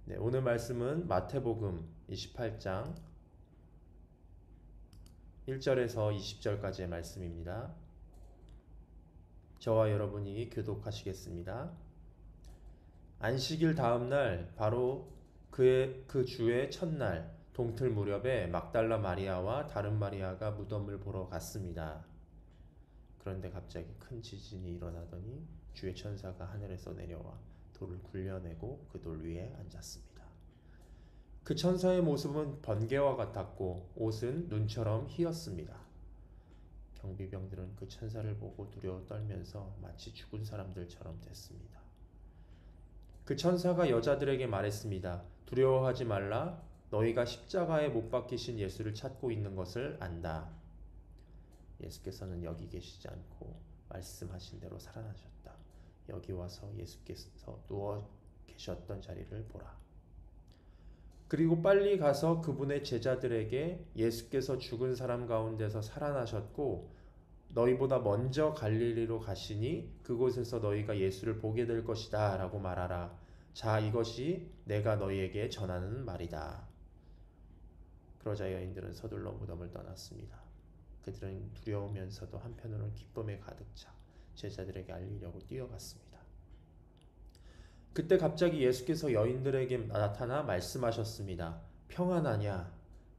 네, 오늘 말씀은 마태복음 28장 1절에서 20절까지의 말씀입니다. 저와 여러분이 교독하시겠습니다. 안식일 다음 날 바로 그 주의 첫날 동틀 무렵에 막달라 마리아와 다른 마리아가 무덤을 보러 갔습니다. 그런데 갑자기 큰 지진이 일어나더니 주의 천사가 하늘에서 내려와 돌을 굴려내고 그 돌 위에 앉았습니다. 그 천사의 모습은 번개와 같았고 옷은 눈처럼 희었습니다. 경비병들은 그 천사를 보고 두려워 떨면서 마치 죽은 사람들처럼 됐습니다. 그 천사가 여자들에게 말했습니다. 두려워하지 말라. 너희가 십자가에 못 박히신 예수를 찾고 있는 것을 안다. 예수께서는 여기 계시지 않고 말씀하신 대로 살아나셨다. 여기 와서 예수께서 누워 계셨던 자리를 보라. 그리고 빨리 가서 그분의 제자들에게 예수께서 죽은 사람 가운데서 살아나셨고 너희보다 먼저 갈릴리로 가시니 그곳에서 너희가 예수를 보게 될 것이다 라고 말하라. 자, 이것이 내가 너희에게 전하는 말이다. 그러자 여인들은 서둘러 무덤을 떠났습니다. 그들은 두려우면서도 한편으로는 기쁨에 가득 차 제자들에게 알리려고 뛰어갔습니다. 그때 갑자기 예수께서 여인들에게 나타나 말씀하셨습니다. 평안하냐?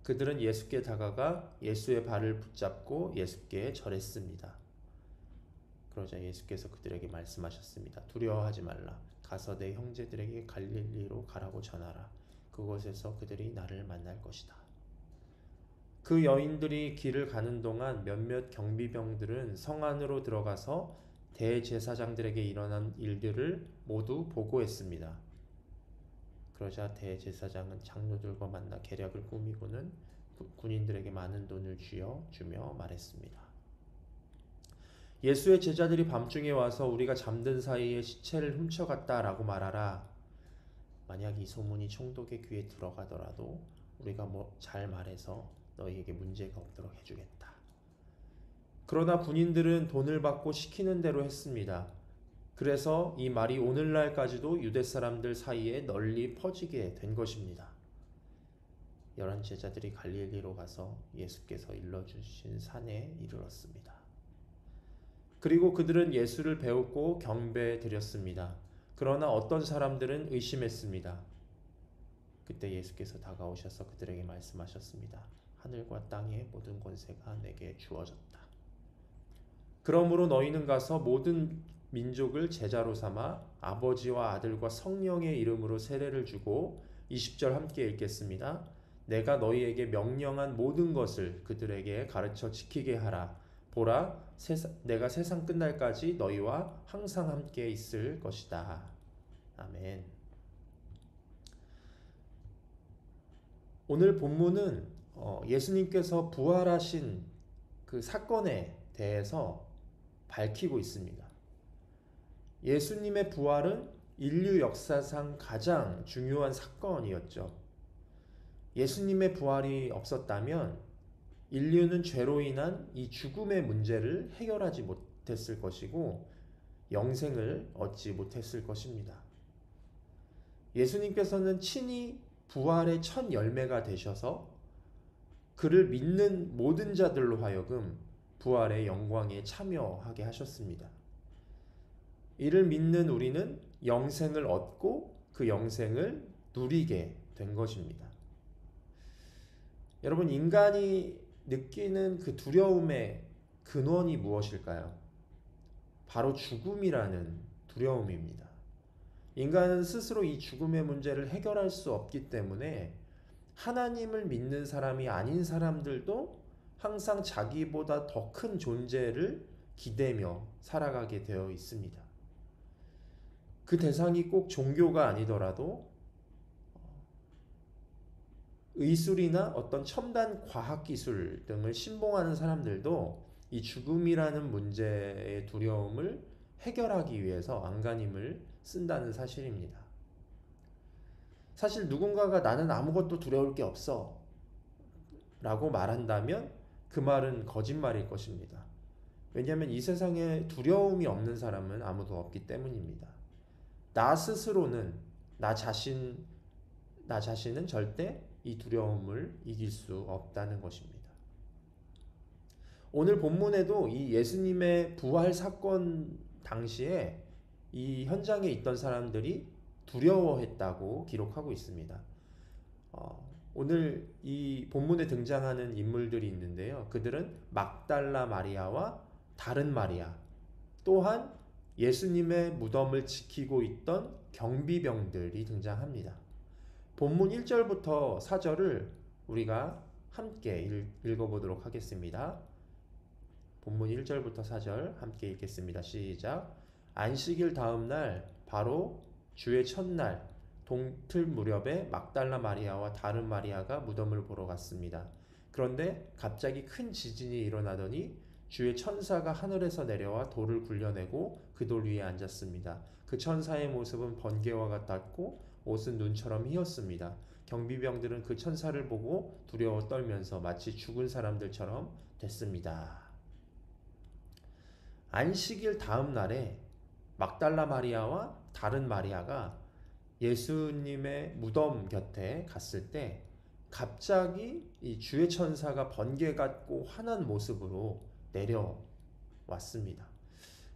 그들은 예수께 다가가 예수의 발을 붙잡고 예수께 절했습니다. 그러자 예수께서 그들에게 말씀하셨습니다. 두려워하지 말라. 가서 내 형제들에게 갈릴리로 가라고 전하라. 그곳에서 그들이 나를 만날 것이다. 그 여인들이 길을 가는 동안 몇몇 경비병들은 성 안으로 들어가서 대제사장들에게 일어난 일들을 모두 보고했습니다. 그러자 대제사장은 장로들과 만나 계략을 꾸미고는 군인들에게 많은 돈을 주며 말했습니다. 예수의 제자들이 밤중에 와서 우리가 잠든 사이에 시체를 훔쳐갔다라고 말하라. 만약 이 소문이 총독의 귀에 들어가더라도 우리가 잘 말해서 너희에게 문제가 없도록 해주겠다. 그러나 군인들은 돈을 받고 시키는 대로 했습니다. 그래서 이 말이 오늘날까지도 유대 사람들 사이에 널리 퍼지게 된 것입니다. 11 제자들이 갈릴리로 가서 예수께서 일러주신 산에 이르렀습니다. 그리고 그들은 예수를 배웠고 경배드렸습니다. 그러나 어떤 사람들은 의심했습니다. 그때 예수께서 다가오셔서 그들에게 말씀하셨습니다. 하늘과 땅의 모든 권세가 내게 주어졌다. 그러므로 너희는 가서 모든 민족을 제자로 삼아 아버지와 아들과 성령의 이름으로 세례를 주고 20절 함께 읽겠습니다. 내가 너희에게 명령한 모든 것을 그들에게 가르쳐 지키게 하라. 보라, 내가 세상 끝날까지 너희와 항상 함께 있을 것이다. 아멘. 오늘 본문은 예수님께서 부활하신 그 사건에 대해서 밝히고 있습니다. 예수님의 부활은 인류 역사상 가장 중요한 사건이었죠. 예수님의 부활이 없었다면 인류는 죄로 인한 이 죽음의 문제를 해결하지 못했을 것이고 영생을 얻지 못했을 것입니다. 예수님께서는 친히 부활의 첫 열매가 되셔서 그를 믿는 모든 자들로 하여금 부활의 영광에 참여하게 하셨습니다. 이를 믿는 우리는 영생을 얻고 그 영생을 누리게 된 것입니다. 여러분, 인간이 느끼는 그 두려움의 근원이 무엇일까요? 바로 죽음이라는 두려움입니다. 인간은 스스로 이 죽음의 문제를 해결할 수 없기 때문에 하나님을 믿는 사람이 아닌 사람들도 항상 자기보다 더 큰 존재를 기대며 살아가게 되어 있습니다. 그 대상이 꼭 종교가 아니더라도 의술이나 어떤 첨단 과학기술 등을 신봉하는 사람들도 이 죽음이라는 문제의 두려움을 해결하기 위해서 안간힘을 쓴다는 사실입니다. 사실 누군가가 나는 아무것도 두려울 게 없어 라고 말한다면 그 말은 거짓말일 것입니다. 왜냐하면 이 세상에 두려움이 없는 사람은 아무도 없기 때문입니다. 나 스스로는 나 자신 나 자신은 절대 이 두려움을 이길 수 없다는 것입니다. 오늘 본문에도 이 예수님의 부활 사건 당시에 이 현장에 있던 사람들이 두려워했다고 기록하고 있습니다. 오늘 이 본문에 등장하는 인물들이 있는데요. 그들은 막달라 마리아와 다른 마리아, 또한 예수님의 무덤을 지키고 있던 경비병들이 등장합니다. 본문 1절부터 4절을 우리가 함께 읽어보도록 하겠습니다. 본문 1절부터 4절 함께 읽겠습니다. 시작. 안식일 다음 날 바로 주의 첫날 동틀 무렵에 막달라 마리아와 다른 마리아가 무덤을 보러 갔습니다. 그런데 갑자기 큰 지진이 일어나더니 주의 천사가 하늘에서 내려와 돌을 굴려내고 그 돌 위에 앉았습니다. 그 천사의 모습은 번개와 같았고 옷은 눈처럼 희었습니다. 경비병들은 그 천사를 보고 두려워 떨면서 마치 죽은 사람들처럼 됐습니다. 안식일 다음 날에 막달라 마리아와 다른 마리아가 예수님의 무덤 곁에 갔을 때 갑자기 이 주의 천사가 번개 같고 환한 모습으로 내려왔습니다.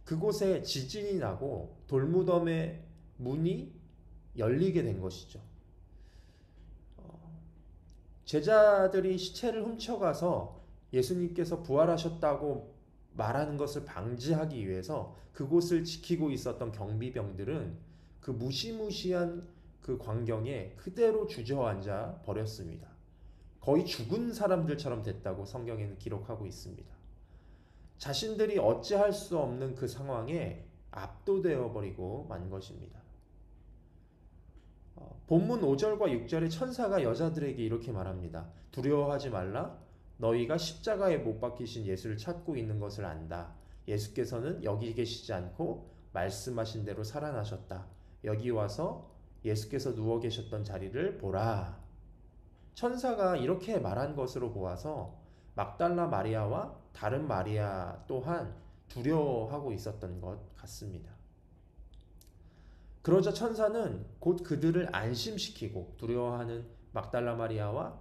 그곳에 지진이 나고 돌무덤의 문이 열리게 된 것이죠. 제자들이 시체를 훔쳐가서 예수님께서 부활하셨다고 말하는 것을 방지하기 위해서 그곳을 지키고 있었던 경비병들은 그 무시무시한 그 광경에 그대로 주저앉아 버렸습니다. 거의 죽은 사람들처럼 됐다고 성경에는 기록하고 있습니다. 자신들이 어찌할 수 없는 그 상황에 압도되어 버리고 만 것입니다. 본문 5절과 6절에 천사가 여자들에게 이렇게 말합니다. 두려워하지 말라. 너희가 십자가에 못 박히신 예수를 찾고 있는 것을 안다. 예수께서는 여기 계시지 않고 말씀하신 대로 살아나셨다. 여기 와서 예수께서 누워 계셨던 자리를 보라. 천사가 이렇게 말한 것으로 보아서 막달라 마리아와 다른 마리아 또한 두려워하고 있었던 것 같습니다. 그러자 천사는 곧 그들을 안심시키고 두려워하는 막달라 마리아와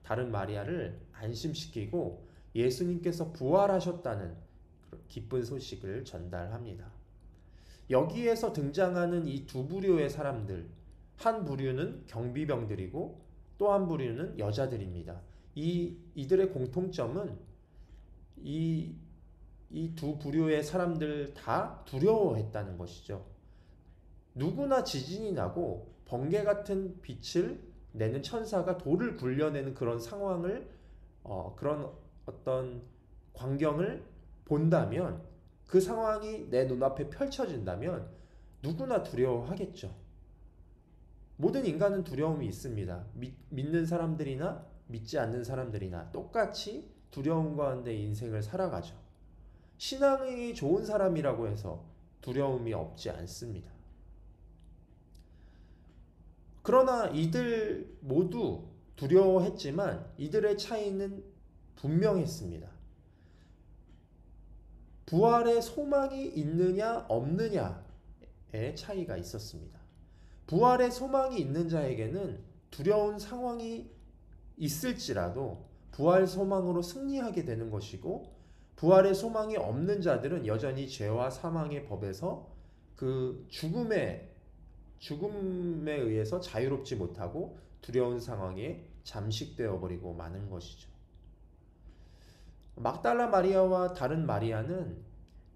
다른 마리아를 안심시키고 예수님께서 부활하셨다는 기쁜 소식을 전달합니다. 여기에서 등장하는 이 두 부류의 사람들, 한 부류는 경비병들이고 또 한 부류는 여자들입니다. 이들의 공통점은 이 두 부류의 사람들 다 두려워했다는 것이죠. 누구나 지진이 나고 번개 같은 빛을 내는 천사가 돌을 굴려내는 그런 상황을 그런 어떤 광경을 본다면, 그 상황이 내 눈앞에 펼쳐진다면 누구나 두려워하겠죠. 모든 인간은 두려움이 있습니다. 믿는 사람들이나 믿지 않는 사람들이나 똑같이 두려움 가운데 인생을 살아가죠. 신앙이 좋은 사람이라고 해서 두려움이 없지 않습니다. 그러나 이들 모두 두려워했지만 이들의 차이는 분명했습니다. 부활의 소망이 있느냐 없느냐의 차이가 있었습니다. 부활의 소망이 있는 자에게는 두려운 상황이 있을지라도 부활 소망으로 승리하게 되는 것이고, 부활의 소망이 없는 자들은 여전히 죄와 사망의 법에서 그 죽음에 의해서 자유롭지 못하고 두려운 상황에 잠식되어 버리고 마는 것이죠. 막달라 마리아와 다른 마리아는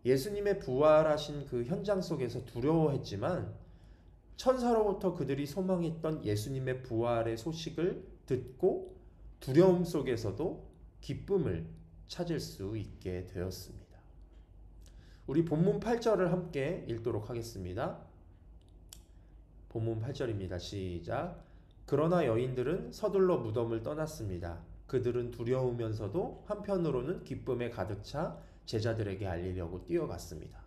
예수님의 부활하신 그 현장 속에서 두려워했지만 천사로부터 그들이 소망했던 예수님의 부활의 소식을 듣고 두려움 속에서도 기쁨을 찾을 수 있게 되었습니다. 우리 본문 8절을 함께 읽도록 하겠습니다. 본문 8절입니다. 시작. 그러나 여인들은 서둘러 무덤을 떠났습니다. 그들은 두려우면서도 한편으로는 기쁨에 가득 차 제자들에게 알리려고 뛰어갔습니다.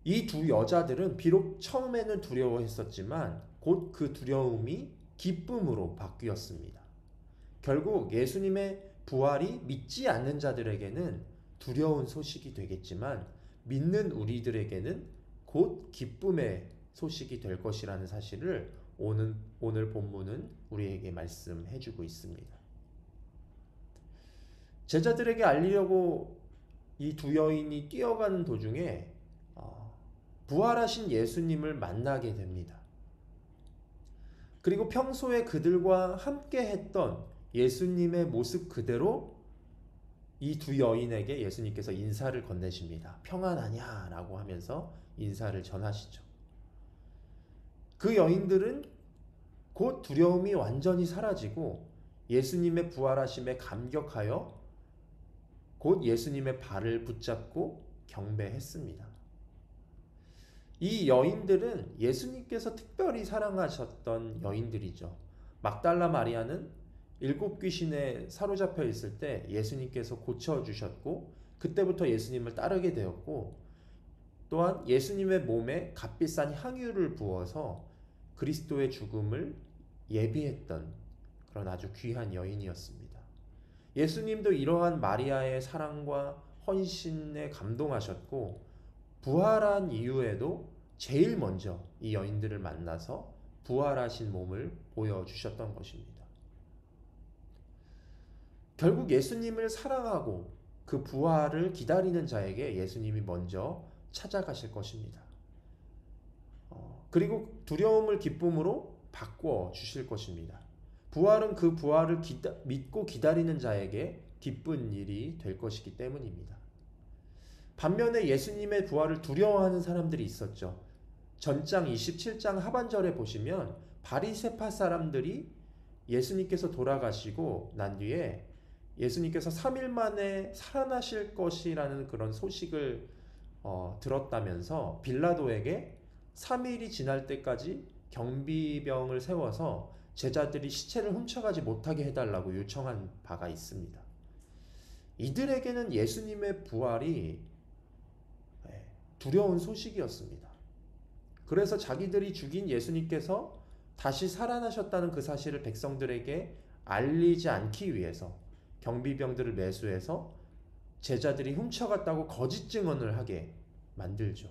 이 두 여자들은 비록 처음에는 두려워했었지만 곧 그 두려움이 기쁨으로 바뀌었습니다. 결국 예수님의 부활이 믿지 않는 자들에게는 두려운 소식이 되겠지만 믿는 우리들에게는 곧 기쁨의 소식이 될 것이라는 사실을 오늘 본문은 우리에게 말씀해 주고 있습니다. 제자들에게 알리려고 이 두 여인이 뛰어가는 도중에 부활하신 예수님을 만나게 됩니다. 그리고 평소에 그들과 함께 했던 예수님의 모습 그대로 이 두 여인에게 예수님께서 인사를 건네십니다. 평안하냐? 라고 하면서 인사를 전하시죠. 그 여인들은 곧 두려움이 완전히 사라지고 예수님의 부활하심에 감격하여 곧 예수님의 발을 붙잡고 경배했습니다. 이 여인들은 예수님께서 특별히 사랑하셨던 여인들이죠. 막달라 마리아는 7 귀신에 사로잡혀 있을 때 예수님께서 고쳐주셨고 그때부터 예수님을 따르게 되었고, 또한 예수님의 몸에 값비싼 향유를 부어서 그리스도의 죽음을 예비했던 그런 아주 귀한 여인이었습니다. 예수님도 이러한 마리아의 사랑과 헌신에 감동하셨고 부활한 이후에도 제일 먼저 이 여인들을 만나서 부활하신 몸을 보여주셨던 것입니다. 결국 예수님을 사랑하고 그 부활을 기다리는 자에게 예수님이 먼저 찾아가실 것입니다. 그리고 두려움을 기쁨으로 바꿔 주실 것입니다. 부활은 그 부활을 믿고 기다리는 자에게 기쁜 일이 될 것이기 때문입니다. 반면에 예수님의 부활을 두려워하는 사람들이 있었죠. 전장 27장 하반절에 보시면 바리새파 사람들이 예수님께서 돌아가시고 난 뒤에 예수님께서 3일 만에 살아나실 것이라는 그런 소식을 들었다면서 빌라도에게 3일이 지날 때까지 경비병을 세워서 제자들이 시체를 훔쳐가지 못하게 해달라고 요청한 바가 있습니다. 이들에게는 예수님의 부활이 두려운 소식이었습니다. 그래서 자기들이 죽인 예수님께서 다시 살아나셨다는 그 사실을 백성들에게 알리지 않기 위해서 경비병들을 매수해서 제자들이 훔쳐갔다고 거짓 증언을 하게 만들죠.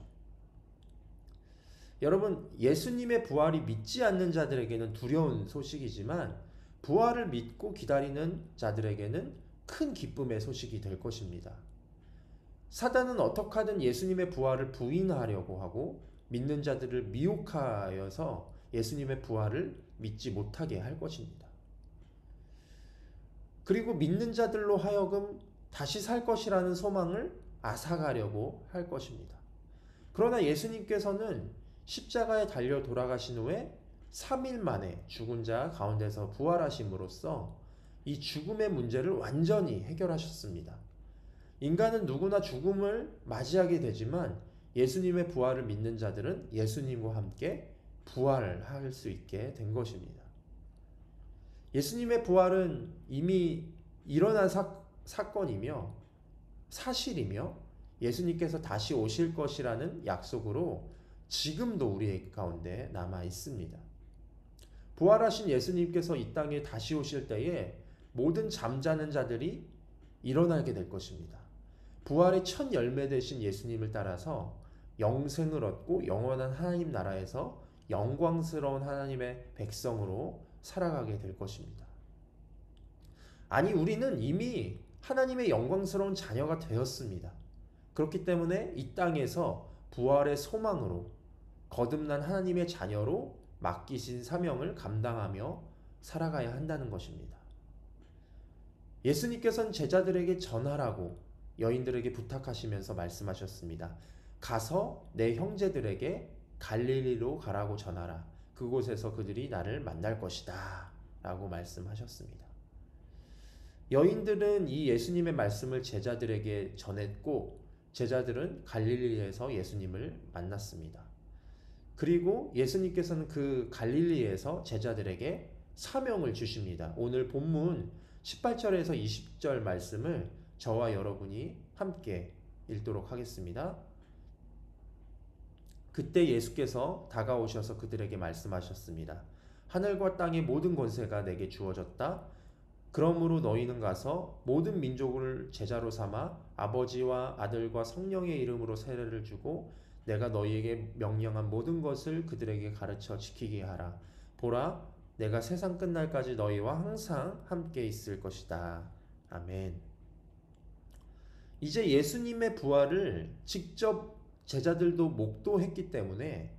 여러분, 예수님의 부활이 믿지 않는 자들에게는 두려운 소식이지만 부활을 믿고 기다리는 자들에게는 큰 기쁨의 소식이 될 것입니다. 사단은 어떻게 하든 예수님의 부활을 부인하려고 하고 믿는 자들을 미혹하여서 예수님의 부활을 믿지 못하게 할 것입니다. 그리고 믿는 자들로 하여금 다시 살 것이라는 소망을 앗아가려고 할 것입니다. 그러나 예수님께서는 십자가에 달려 돌아가신 후에 3일 만에 죽은 자 가운데서 부활하심으로써 이 죽음의 문제를 완전히 해결하셨습니다. 인간은 누구나 죽음을 맞이하게 되지만 예수님의 부활을 믿는 자들은 예수님과 함께 부활할 수 있게 된 것입니다. 예수님의 부활은 이미 일어난 사건이며 사실이며 예수님께서 다시 오실 것이라는 약속으로 지금도 우리 가운데 남아 있습니다. 부활하신 예수님께서 이 땅에 다시 오실 때에 모든 잠자는 자들이 일어나게 될 것입니다. 부활의 첫 열매 되신 예수님을 따라서 영생을 얻고 영원한 하나님 나라에서 영광스러운 하나님의 백성으로 살아가게 될 것입니다. 아니, 우리는 이미 하나님의 영광스러운 자녀가 되었습니다. 그렇기 때문에 이 땅에서 부활의 소망으로 거듭난 하나님의 자녀로 맡기신 사명을 감당하며 살아가야 한다는 것입니다. 예수님께서는 제자들에게 전하라고 여인들에게 부탁하시면서 말씀하셨습니다. 가서 내 형제들에게 갈릴리로 가라고 전하라. 그곳에서 그들이 나를 만날 것이다 라고 말씀하셨습니다. 여인들은 이 예수님의 말씀을 제자들에게 전했고 제자들은 갈릴리에서 예수님을 만났습니다. 그리고 예수님께서는 그 갈릴리에서 제자들에게 사명을 주십니다. 오늘 본문 18절에서 20절 말씀을 저와 여러분이 함께 읽도록 하겠습니다. 그때 예수께서 다가오셔서 그들에게 말씀하셨습니다. 하늘과 땅의 모든 권세가 내게 주어졌다. 그러므로 너희는 가서 모든 민족을 제자로 삼아 아버지와 아들과 성령의 이름으로 세례를 주고 내가 너희에게 명령한 모든 것을 그들에게 가르쳐 지키게 하라. 보라, 내가 세상 끝날까지 너희와 항상 함께 있을 것이다. 아멘. 이제 예수님의 부활을 직접 제자들도 목도했기 때문에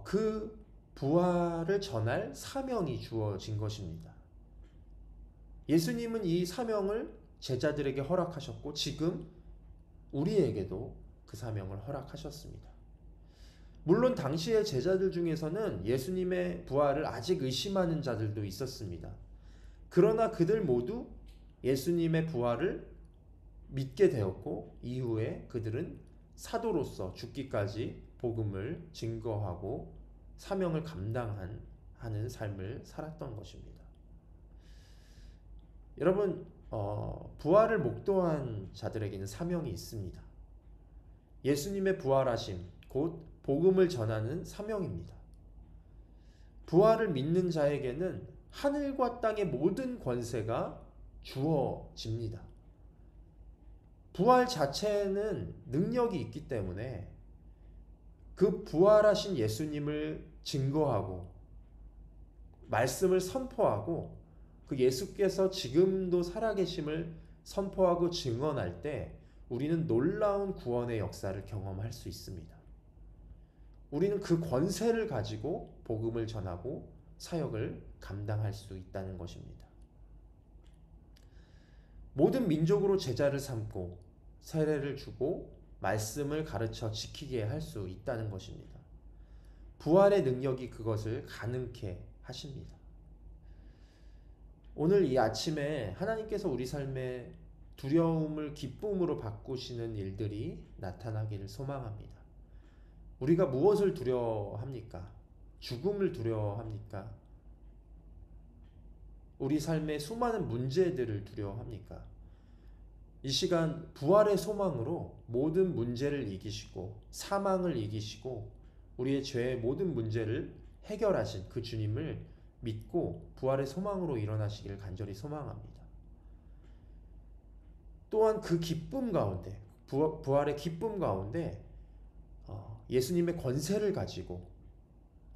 그 부활을 전할 사명이 주어진 것입니다. 예수님은 이 사명을 제자들에게 허락하셨고 지금 우리에게도 그 사명을 허락하셨습니다. 물론 당시의 제자들 중에서는 예수님의 부활을 아직 의심하는 자들도 있었습니다. 그러나 그들 모두 예수님의 부활을 믿게 되었고 이후에 그들은 사도로서 죽기까지 복음을 증거하고 사명을 감당하는 삶을 살았던 것입니다. 여러분, 부활을 목도한 자들에게는 사명이 있습니다. 예수님의 부활하심, 곧 복음을 전하는 사명입니다. 부활을 믿는 자에게는 하늘과 땅의 모든 권세가 주어집니다. 부활 자체는 능력이 있기 때문에 그 부활하신 예수님을 증거하고 말씀을 선포하고 그 예수께서 지금도 살아계심을 선포하고 증언할 때 우리는 놀라운 구원의 역사를 경험할 수 있습니다. 우리는 그 권세를 가지고 복음을 전하고 사역을 감당할 수 있다는 것입니다. 모든 민족으로 제자를 삼고 세례를 주고 말씀을 가르쳐 지키게 할 수 있다는 것입니다. 부활의 능력이 그것을 가능케 하십니다. 오늘 이 아침에 하나님께서 우리 삶에 두려움을 기쁨으로 바꾸시는 일들이 나타나기를 소망합니다. 우리가 무엇을 두려워합니까? 죽음을 두려워합니까? 우리 삶의 수많은 문제들을 두려워합니까? 이 시간 부활의 소망으로 모든 문제를 이기시고 사망을 이기시고 우리의 죄의 모든 문제를 해결하신 그 주님을 믿고 부활의 소망으로 일어나시기를 간절히 소망합니다. 또한 그 기쁨 가운데 부활의 기쁨 가운데 예수님의 권세를 가지고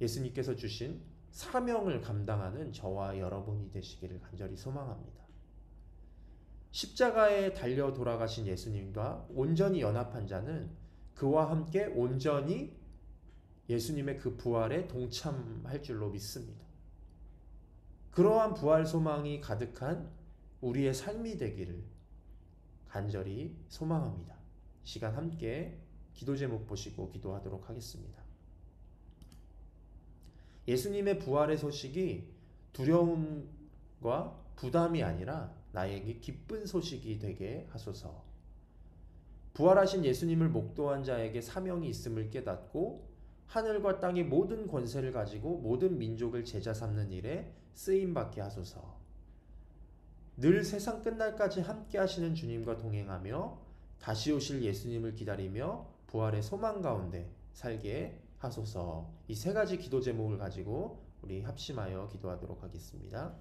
예수님께서 주신 사명을 감당하는 저와 여러분이 되시기를 간절히 소망합니다. 십자가에 달려 돌아가신 예수님과 온전히 연합한 자는 그와 함께 온전히 예수님의 그 부활에 동참할 줄로 믿습니다. 그러한 부활 소망이 가득한 우리의 삶이 되기를 간절히 소망합니다. 시간 함께 기도 제목 보시고 기도하도록 하겠습니다. 예수님의 부활의 소식이 두려움과 부담이 아니라 나에게 기쁜 소식이 되게 하소서. 부활하신 예수님을 목도한 자에게 사명이 있음을 깨닫고 하늘과 땅의 모든 권세를 가지고 모든 민족을 제자 삼는 일에 쓰임받게 하소서. 늘 세상 끝날까지 함께 하시는 주님과 동행하며 다시 오실 예수님을 기다리며 부활의 소망 가운데 살게 하소서. 이 세 가지 기도 제목을 가지고 우리 합심하여 기도하도록 하겠습니다.